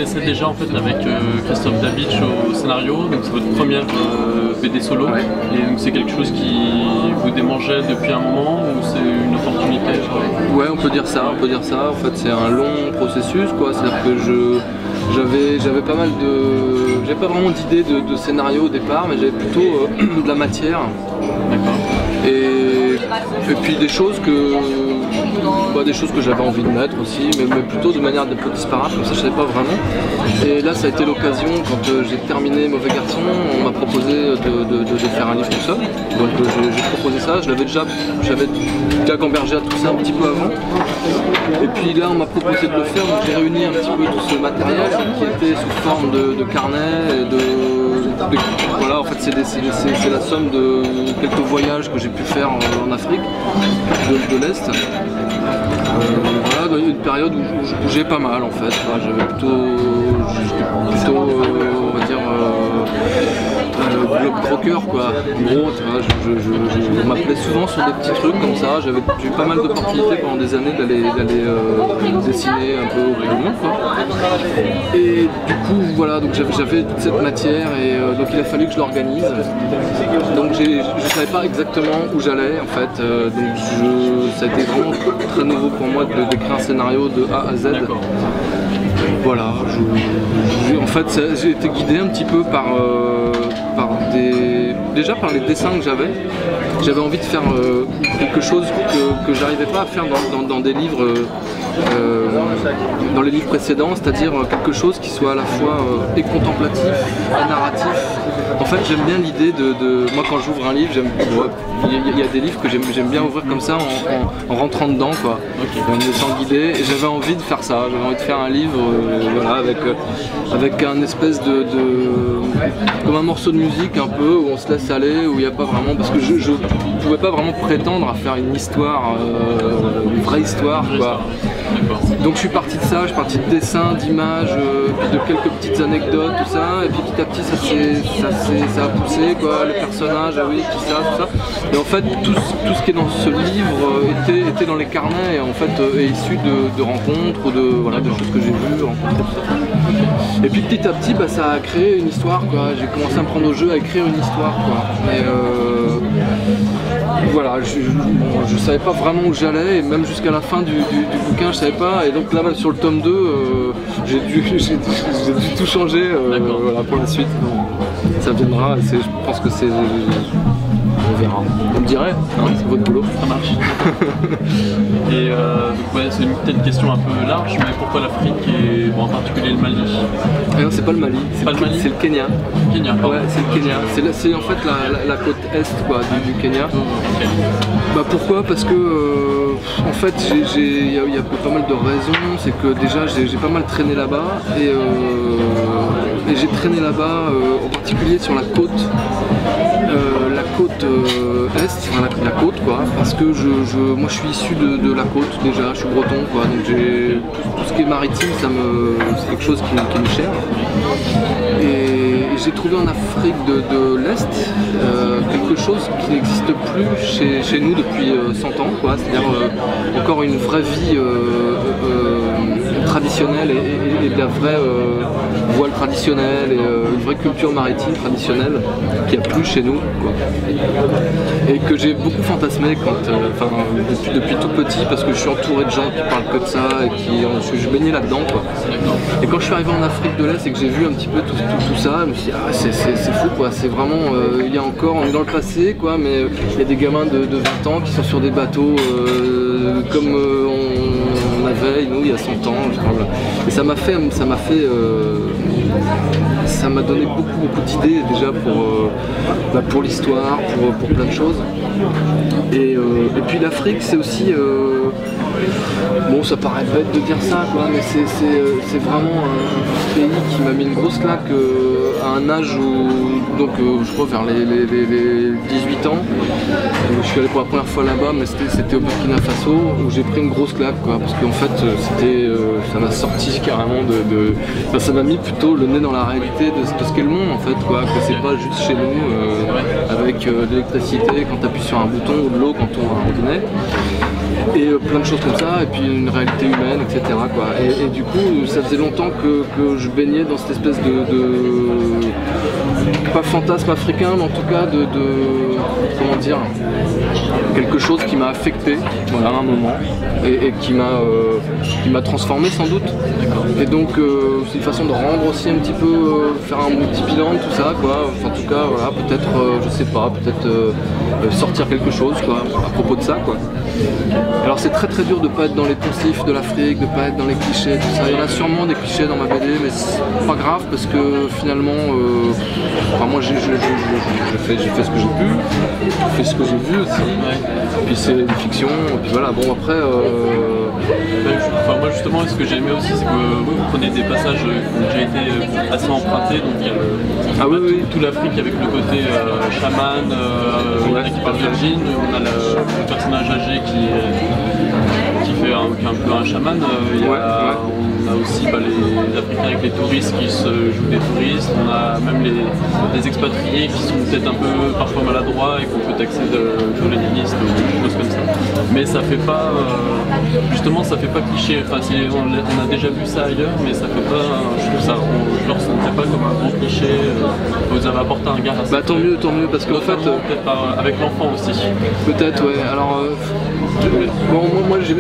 connaissais déjà en fait avec Christophe Dabitsch au scénario, donc c'est votre première BD solo, et donc c'est quelque chose qui vous démangeait depuis un moment ou c'est une opportunité? Ouais, on peut dire ça, en fait c'est un long processus quoi, c'est-à-dire que j'avais pas mal de... J'avais pas vraiment d'idée de scénario au départ, mais j'avais plutôt de la matière. D'accord. Et puis des choses que j'avais envie de mettre aussi, mais plutôt de manière un peu disparate, comme ça je savais pas vraiment. Et là ça a été l'occasion, quand j'ai terminé Mauvais Garçon, on m'a proposé de faire un livre tout seul. Donc j'ai proposé ça, j'avais déjà gambergé à tout ça un petit peu avant. Et puis là on m'a proposé de le faire, donc j'ai réuni un petit peu tout ce matériel qui était sous forme de carnet, voilà, en fait c'est la somme de quelques voyages que j'ai pu faire en Afrique de l'Est. Voilà, dans une période où je bougeais pas mal en fait. J'étais plutôt on va dire globe croqueur quoi. Gros, on m'appelait souvent sur des petits trucs comme ça. J'ai eu pas mal d'opportunités pendant des années d'aller dessiner un peu au bout du monde quoi. Et du coup voilà, donc j'avais toute cette matière et donc il a fallu que je l'organise. Donc je savais pas exactement où j'allais en fait. Donc ça a été vraiment très nouveau pour moi d'écrire un scénario de A à Z. Voilà, en fait j'ai été guidé un petit peu par les dessins que j'avais. J'avais envie de faire quelque chose que j'arrivais pas à faire dans des livres, dans les livres précédents, c'est-à-dire quelque chose qui soit à la fois et contemplatif et narratif. En fait j'aime bien l'idée de... Moi quand j'ouvre un livre, il y a des livres que j'aime bien ouvrir comme ça en rentrant dedans quoi, en me laissant guider. Et j'avais envie de faire ça, j'avais envie de faire un livre voilà, avec un espèce comme un morceau de musique un peu, où on se laisse aller, où il n'y a pas vraiment... Parce que je ne pouvais pas vraiment prétendre à faire une histoire, une vraie histoire quoi. Donc je suis parti de ça, je suis parti de dessins, d'images, puis de quelques petites anecdotes, tout ça, et puis petit à petit ça a poussé quoi, les personnages, oui, tout ça. Et en fait tout ce qui est dans ce livre était dans les carnets et en fait est issu de rencontres ou de choses que j'ai vues, rencontrées, tout ça. Et puis petit à petit ça a créé une histoire quoi, j'ai commencé à me prendre au jeu à écrire une histoire quoi. Mais voilà, je savais pas vraiment où j'allais et même jusqu'à la fin du bouquin je savais pas, et donc là même sur le tome 2 j'ai dû tout changer voilà, pour la suite. Ça viendra, je pense que c'est... On verra. On me dirait, hein, c'est votre boulot. Ça marche. Et donc ouais, c'est peut-être une question un peu large, mais pourquoi l'Afrique et en particulier le Mali? Non, c'est pas le Mali, c'est le Kenya. Kenya, ouais, c'est le Kenya. C'est en fait la côte est quoi, du Kenya. Okay. Pourquoi? Parce que en fait il y a pas mal de raisons. C'est que déjà j'ai pas mal traîné là-bas et j'ai traîné là-bas en particulier sur la côte. Est, enfin la côte quoi, parce que moi je suis issu de la côte déjà, je suis breton quoi, donc tout ce qui est maritime c'est quelque chose qui me cher. Et j'ai trouvé en Afrique de l'Est quelque chose qui n'existe plus chez nous depuis 100 ans quoi, c'est-à-dire encore une vraie vie traditionnelle et de la vraie voile traditionnelle et une vraie culture maritime traditionnelle qu'il n'y a plus chez nous quoi. Et que j'ai beaucoup fantasmé depuis tout petit, parce que je suis entouré de gens qui parlent que de ça et je baignais là-dedans quoi. Et quand je suis arrivé en Afrique de l'Est et que j'ai vu un petit peu tout ça, je me suis dit c'est fou quoi, c'est vraiment il y a encore, on est dans le passé quoi, mais il y a des gamins de 20 ans qui sont sur des bateaux comme on avait nous il y a 100 ans. Et ça m'a donné beaucoup d'idées déjà pour l'histoire, pour plein de choses. Et puis l'Afrique c'est aussi, bon ça paraît bête de dire ça quoi, mais c'est vraiment un pays qui m'a mis une grosse claque à un âge où, donc je crois vers les 18 ans, je suis allé pour la première fois là-bas, mais c'était au Burkina Faso, où j'ai pris une grosse claque quoi, parce qu'en fait ça m'a sorti carrément ça m'a mis plutôt le nez dans la réalité de ce qu'est le monde en fait quoi, que c'est pas juste chez nous avec de l'électricité quand tu appuies sur un bouton ou de l'eau quand on a un robinet. et plein de choses comme ça, et puis une réalité humaine, etc. quoi. Et du coup, ça faisait longtemps que je baignais dans cette espèce de pas fantasme africain, mais en tout cas comment dire, quelque chose qui m'a affecté, voilà, à un moment, et qui m'a transformé sans doute. Et donc c'est une façon de rendre aussi un petit peu, faire un petit bilan de tout ça, quoi. Enfin, en tout cas, voilà, peut-être, je sais pas, peut-être sortir quelque chose, quoi, à propos de ça, quoi. Alors c'est très très dur de pas être dans les poncifs de l'Afrique, de pas être dans les clichés, tout ça. Il y en a sûrement des clichés dans ma BD, mais c'est pas grave parce que finalement, enfin moi j'ai fait ce que j'ai pu, j'ai fait ce que j'ai vu aussi. Et puis c'est une fiction, et puis voilà. Bon après. Enfin, moi justement, ce que j'ai aimé aussi, c'est que vous prenez des passages qui ont déjà été assez empruntés, donc il y a tout l'Afrique avec le côté chaman, il y en a qui parlent d'origine, on a le personnage âgé qui fait un peu un chaman, on a aussi les Africains avec les touristes qui se jouent des touristes, on a même des expatriés qui sont peut-être un peu parfois maladroits et qu'on peut taxer de colonialistes ou des choses comme ça. Mais ça fait pas, justement ça fait pas cliché, enfin, on a déjà vu ça ailleurs, mais ça fait pas, je trouve ça, je le ressentais pas comme un grand cliché, vous avez apporté un regard assez... Bah tant mieux, parce qu'en fait... Peut-être avec l'enfant aussi. Peut-être, ouais, alors... bon, moi j'ai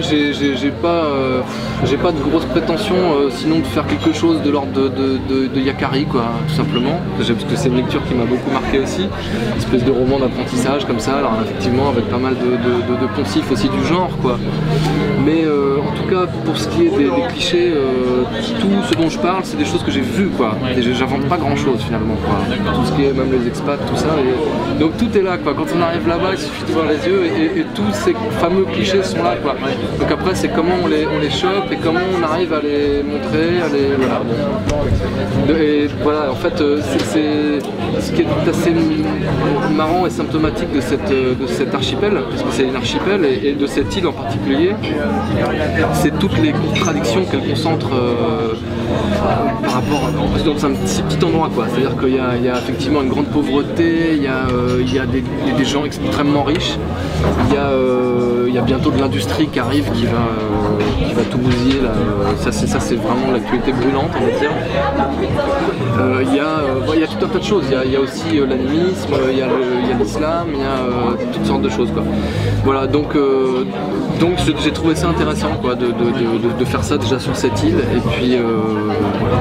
pas de grosses prétentions sinon de faire quelque chose de l'ordre de Yakari, quoi, tout simplement, parce que c'est une lecture qui m'a beaucoup marqué aussi, une espèce de roman d'apprentissage comme ça, alors effectivement avec pas mal de poncifs aussi du genre, quoi. Mais en tout cas pour ce qui est des clichés, tout ce dont je parle c'est des choses que j'ai vues, quoi, et j'invente pas grand chose finalement, quoi. Tout ce qui est même les expats, tout ça, et... donc tout est là, quoi. Quand on arrive là-bas il suffit de voir les yeux et tous ces fameux clichés sont là, quoi. Donc après c'est comment on les chope et comment on arrive à les montrer, voilà. Et voilà, en fait ce qui est assez marrant et symptomatique de cet archipel, parce que c'est une archipel, et de cette île en particulier, c'est toutes les contradictions qu'elle concentre par rapport dans un petit endroit, quoi. C'est-à-dire qu'il y a effectivement une grande pauvreté, il y a des gens extrêmement riches, il y a bientôt de l'industrie qui arrive qui va tout bousiller là. Ça c'est vraiment l'actualité brûlante, on va dire. Il y a tout un tas de choses, il y a aussi l'animisme, il y a l'islam, il y a toutes sortes de choses, quoi. Voilà, donc j'ai trouvé ça intéressant, quoi, de faire ça déjà sur cette île, et puis voilà.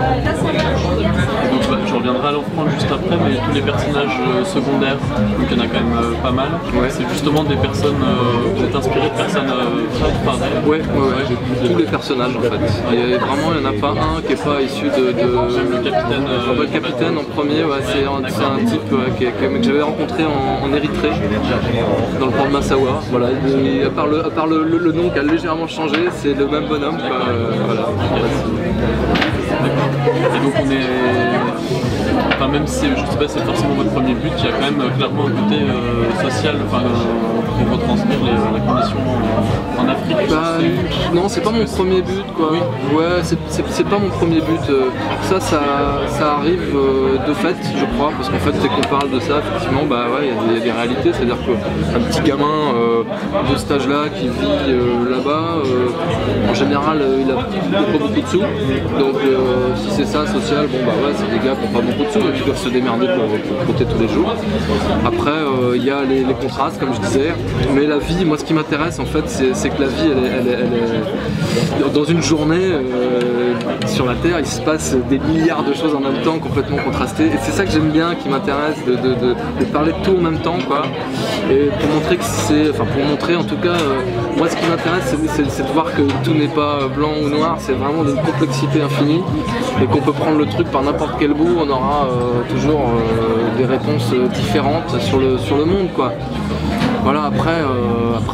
Donc, je reviendrai à l'enfant juste après, mais tous les personnages secondaires, donc il y en a quand même pas mal, c'est justement des personnes, vous êtes inspiré de personnes pareilles. Ouais, tous les personnages en fait. Il n'y en a pas un qui n'est pas issu de... Le capitaine. Le capitaine en premier, c'est un type que j'avais rencontré en Érythrée, dans le port de Massawa. Voilà. Et à part le nom qui a légèrement changé, c'est le même bonhomme. Voilà. Et donc on est... Enfin, même si je sais pas si c'est forcément votre premier but, il y a quand même clairement un côté social, enfin, pour retranscrire les conditions en Afrique. Non, c'est pas mon premier but, quoi. Oui. Ouais, c'est pas mon premier but. Ça arrive de fait, je crois, parce qu'en fait, dès qu'on parle de ça, effectivement, bah ouais, il y a des réalités. C'est-à-dire qu'un petit gamin de cet âge-là qui vit là-bas, en général, il a pas beaucoup de sous. Donc, si c'est ça, social, bon bah ouais, c'est des gars qui n'ont pas beaucoup de sous, qui doivent se démerder pour compter tous les jours. Après, il y a les contrastes, comme je disais. Mais la vie, moi, ce qui m'intéresse, en fait, c'est que la vie, elle est dans une journée sur la Terre, il se passe des milliards de choses en même temps, complètement contrastées. Et c'est ça que j'aime bien, qui m'intéresse, de parler de tout en même temps, quoi. Et pour montrer pour montrer en tout cas, moi, ce qui m'intéresse, c'est de voir que tout n'est pas blanc ou noir. C'est vraiment d'une complexité infinie, et qu'on peut prendre le truc par n'importe quel bout, on aura toujours des réponses différentes sur le monde, quoi. Voilà, après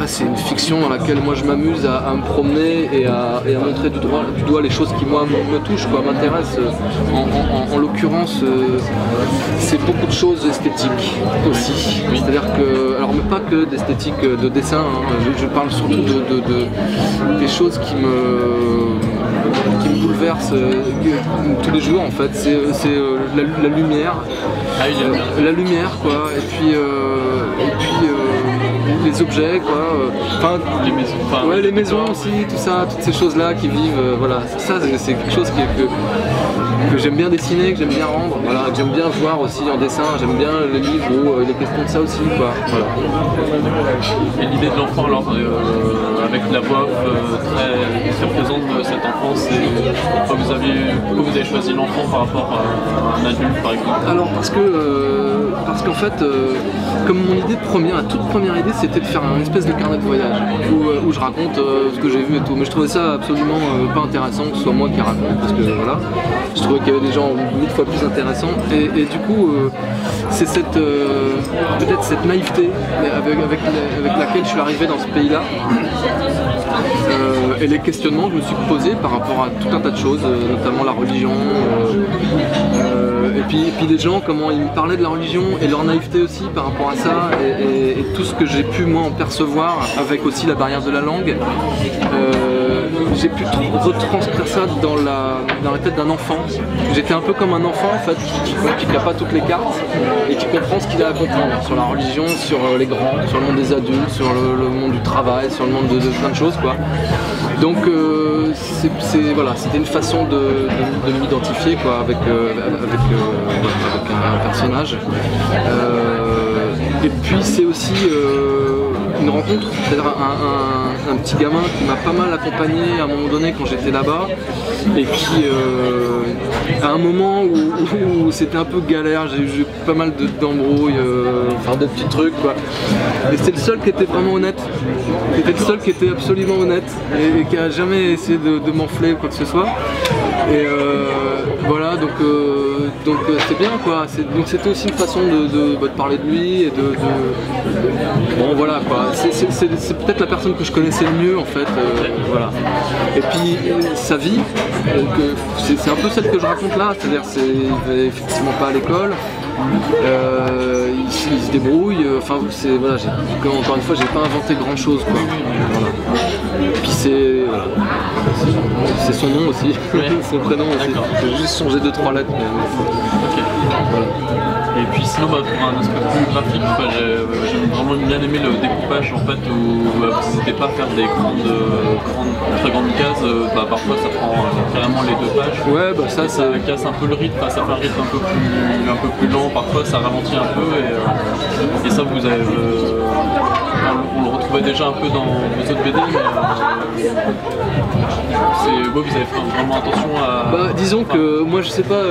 c'est une fiction dans laquelle moi je m'amuse à me promener et à montrer du doigt les choses qui moi me touchent, quoi, m'intéressent. En l'occurrence, c'est beaucoup de choses esthétiques aussi. C'est-à-dire que, alors mais pas que d'esthétique de dessin, hein, je parle surtout des choses qui me bouleversent tous les jours, en fait. C'est la lumière. La lumière, quoi. Et puis les objets, quoi. Enfin, les maisons aussi, tout ça, toutes ces choses-là qui vivent. Voilà, ça c'est quelque chose que j'aime bien dessiner, que j'aime bien rendre, voilà, que j'aime bien voir aussi en dessin. J'aime bien les livres où il est question de ça aussi, quoi. Voilà. Et l'idée de l'enfant, alors, avec la voix très présente de cette enfance, pourquoi vous avez choisi l'enfant par rapport à un adulte, par exemple? Alors parce qu'en fait, comme mon idée première, la toute première idée, c'était de faire un espèce de carnet de voyage où je raconte ce que j'ai vu et tout. Mais je trouvais ça absolument pas intéressant que ce soit moi qui raconte, parce que voilà, je trouvais qu'il y avait des gens 1000 fois plus intéressants. Et du coup, c'est peut-être cette naïveté avec laquelle je suis arrivé dans ce pays-là. Et les questionnements que je me suis posés par rapport à tout un tas de choses, notamment la religion, et puis les gens, comment ils me parlaient de la religion et leur naïveté aussi par rapport à ça, et tout ce que j'ai pu moi en percevoir, avec aussi la barrière de la langue. J'ai pu retranscrire ça dans la tête d'un enfant. J'étais un peu comme un enfant en fait, qui n'a pas toutes les cartes et qui comprend ce qu'il a à comprendre sur la religion, sur les grands, sur le monde des adultes, sur le monde du travail, sur le monde de plein de choses, quoi. Donc voilà, c'était une façon de m'identifier, quoi, avec un personnage. Et puis c'est aussi une rencontre, c'est-à-dire un petit gamin qui m'a pas mal accompagné à un moment donné quand j'étais là-bas, et qui à un moment où c'était un peu galère, j'ai eu pas mal d'embrouilles, enfin de petits trucs, quoi. Et c'était le seul qui était vraiment honnête, c'était le seul qui était absolument honnête et qui a jamais essayé de m'enfler ou quoi que ce soit. Et voilà, donc c'est bien, quoi. Donc c'était aussi une façon de parler de lui et bon voilà, quoi. C'est peut-être la personne que je connaissais le mieux en fait, voilà. Et puis sa vie, c'est un peu celle que je raconte là, c'est-à-dire il va effectivement pas à l'école. Il se débrouille, enfin voilà, encore une fois j'ai pas inventé grand chose, quoi. Voilà. Et puis c'est son nom aussi, son prénom aussi. J'ai juste changé 2-3 lettres. Okay. Voilà. Et puis sinon pour un aspect plus graphique, j'ai vraiment bien aimé le découpage en fait, où vous n'hésitez pas à faire des très grandes cases, parfois ça prend carrément les 2 pages. Ouais, bah ça casse un peu le rythme, ça fait un rythme un peu plus lent, parfois ça ralentit un peu, et ça vous avez on le retrouvait déjà un peu dans vos autres BD, mais vous avez fait vraiment attention à... Bah disons que moi je sais pas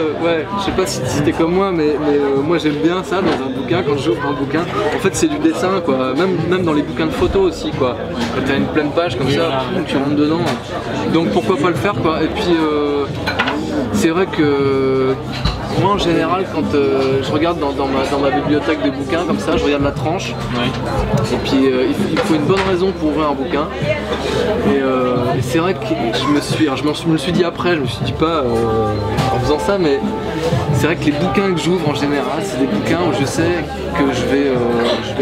si c'était comme moi, mais moi j'aime bien ça dans un bouquin, quand j'ouvre un bouquin. En fait c'est du dessin, quoi, même dans les bouquins de photos aussi, quoi. Quand t'as une pleine page comme ça, tu rentres dedans. Donc pourquoi pas le faire, quoi. Et puis c'est vrai que moi en général quand je regarde dans ma bibliothèque de bouquins comme ça, je regarde la tranche, et puis il faut une bonne raison pour ouvrir un bouquin, et c'est vrai que je me le suis dit après, je me suis dit pas en faisant ça, mais c'est vrai que les bouquins que j'ouvre en général, c'est des bouquins où je sais que je vais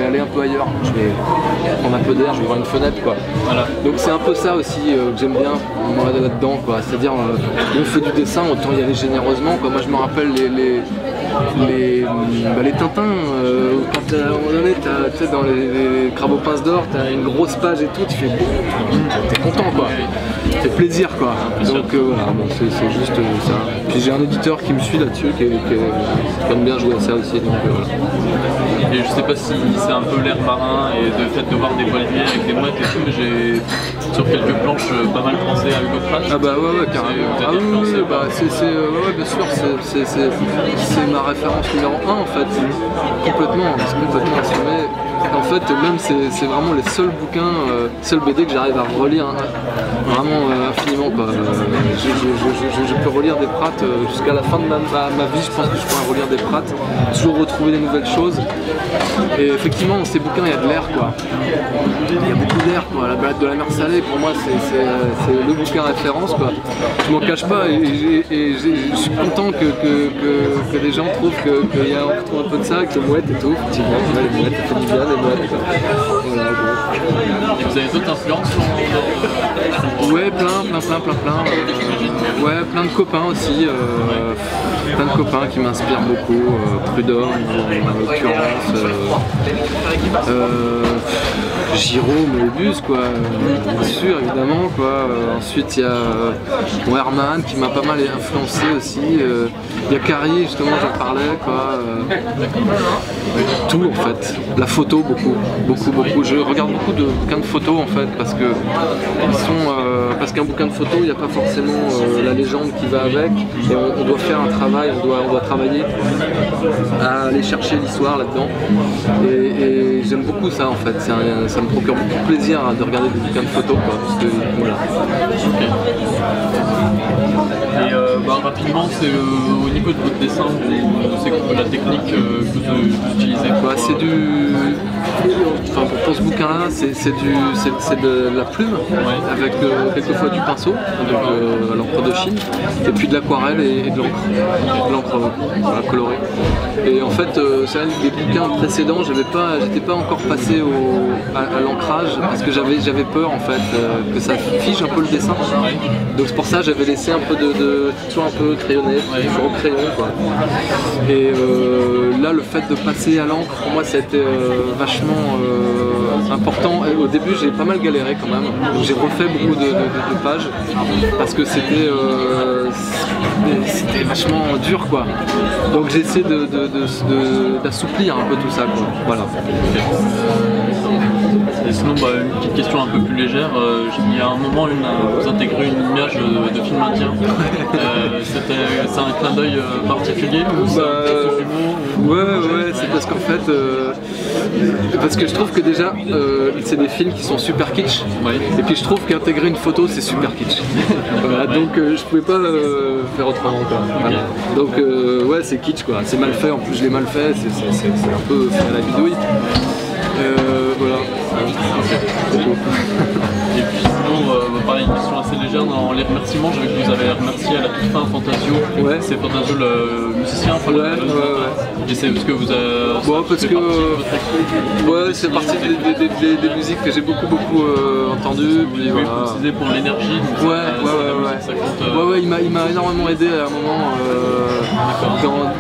aller un peu ailleurs, je vais prendre un peu d'air, je vais voir une fenêtre, quoi. Voilà. Donc c'est un peu ça aussi que j'aime bien moi là-dedans, quoi. C'est-à-dire on fait du dessin, autant y aller généreusement, quoi. Moi je me rappelle les Tintins, quand à un moment donné, tu sais, dans les Crabes aux pinces d'or, t'as une grosse page et tout, tu fais t'es content, quoi. Ça fait plaisir, quoi. Donc voilà, bon, c'est juste ça. Puis j'ai un éditeur qui me suit là-dessus, qui aime bien jouer à ça aussi, donc voilà. Et je sais pas si c'est un peu l'air marin et le fait de voir des voiliers avec des mouettes et tout, mais j'ai sur quelques planches pas mal pensé à Hugo Pratt. Ah bah ouais, carrément. Ah oui, bien sûr, c'est ma référence numéro 1 en fait, complètement, c'est complètement assumé. En fait, même c'est vraiment les seuls bouquins, seuls BD que j'arrive à relire vraiment infiniment, quoi. Je peux relire des Pratt jusqu'à la fin de ma vie, je pense que je pourrais relire des Pratt, toujours retrouver des nouvelles choses. Et effectivement, dans ces bouquins, il y a de l'air, quoi. Il y a beaucoup d'air, quoi. La balade de la mer Salée, pour moi, c'est le bouquin référence, quoi. Je m'en cache pas, et je suis content que les gens trouvent qu'on retrouve un peu de ça avec les mouettes et tout. Effectivement, les mouettes, ça fait du bien, les mouettes. Voilà, bon. Et vous avez d'autres influences Ouais, plein. Ouais, plein de copains aussi. Plein de copains qui m'inspirent beaucoup. Prud'homme, en l'occurrence. Giro, Moebius, quoi. Bien sûr, évidemment, quoi. Ensuite, il y a bon, Herman qui m'a pas mal influencé aussi. Il y a Carrie, justement, j'en parlais, quoi. Tout, en fait. La photo, beaucoup. Je regarde beaucoup de bouquins de photos, en fait, parce que parce qu'un bouquin de photos, il n'y a pas forcément la légende qui va avec. Et on doit faire un travail, on doit travailler à aller chercher l'histoire là-dedans. Et j'aime beaucoup ça, en fait. Ça me procure beaucoup de plaisir de regarder des bouquins de photos, quoi, parce que, voilà. Et rapidement, c'est au niveau de votre dessin, c'est la technique que vous utilisez. C'est du... Enfin, pour ce bouquin-là, c'est de la plume, avec quelquefois du pinceau, donc à l'encre de Chine, et puis de l'aquarelle et de l'encre colorée. Et en fait, c'est un des bouquins précédents, j'étais pas encore passé à l'ancrage, parce que j'avais peur, en fait, que ça fige un peu le dessin. Donc c'est pour ça que j'avais laissé un peu toujours un peu crayonné, toujours au crayon, quoi. Et là, le fait de passer à l'encre, pour moi, ça a été vachement important. Et au début, j'ai pas mal galéré quand même. J'ai refait beaucoup de pages parce que c'était vachement dur, quoi. Donc j'ai essayé d'assouplir un peu tout ça, quoi. Voilà. Et sinon, une petite question un peu plus légère. Il y a un moment, vous intégrez une image de film indien. C'est un clin d'œil particulier ou c'est un humour? Ouais, c'est parce qu'en fait, parce que je trouve que déjà, c'est des films qui sont super kitsch. Et puis je trouve qu'intégrer une photo, c'est super kitsch. Voilà, donc je pouvais pas faire autrement, quoi. Voilà. Donc ouais, c'est kitsch, quoi. C'est mal fait. En plus, je l'ai mal fait. C'est un peu fait à la bidouille. Voilà. Et puis sinon, pareil, une question assez légère dans les remerciements. Je vais que vous avez remercié à la toute fin Fantasio. Ouais. C'est Fantasio le musicien. J'essaie parce que vous avez. Bon, parce que ouais, c'est partie des musiques que j'ai beaucoup entendues. Puis oui, vous précisez pour l'énergie. Ouais, il m'a énormément aidé à un moment.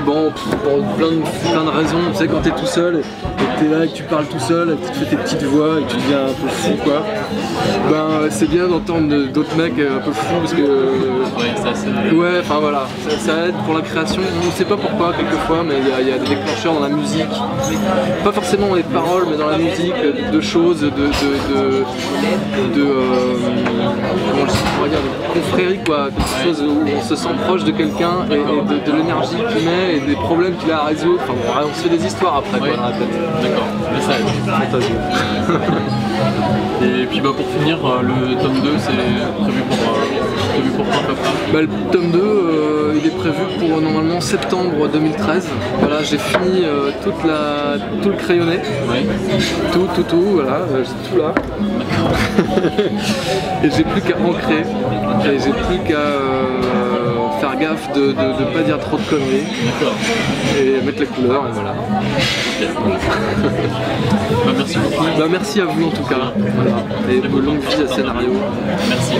Pour plein de raisons. Tu sais, quand t'es tout seul et que t'es là et que tu parles tout seul, et que tu fais tes petites voix et que tu deviens un peu fou, quoi. C'est bien d'entendre d'autres mecs un peu fous parce que ouais, enfin voilà, ça aide pour la création. On ne sait pas pourquoi quelquefois, mais il y a des déclencheurs dans la musique, pas forcément dans les paroles, mais dans la musique, de choses, comment je pourrais dire, de confrérie, quoi, quelque chose où on se sent proche de quelqu'un et de l'énergie qu'il met et des problèmes qu'il a à résoudre. Enfin bon, on se fait des histoires après, quoi, dans la tête. D'accord, mais ça aide. Et puis pour finir, le tome 2, c'est prévu pour quand à peu près? Le tome 2, il est prévu pour normalement septembre 2013. Voilà, j'ai fini tout le crayonné. Oui. Tout, voilà, j'ai tout là. Et j'ai plus qu'à ancrer. Et j'ai plus qu'à faire gaffe de ne pas dire trop de conneries. D'accord. Et mettre les couleurs, et voilà. Okay. Merci beaucoup. Merci à vous en tout cas. Voilà. Et longue vie à scénario. Merci.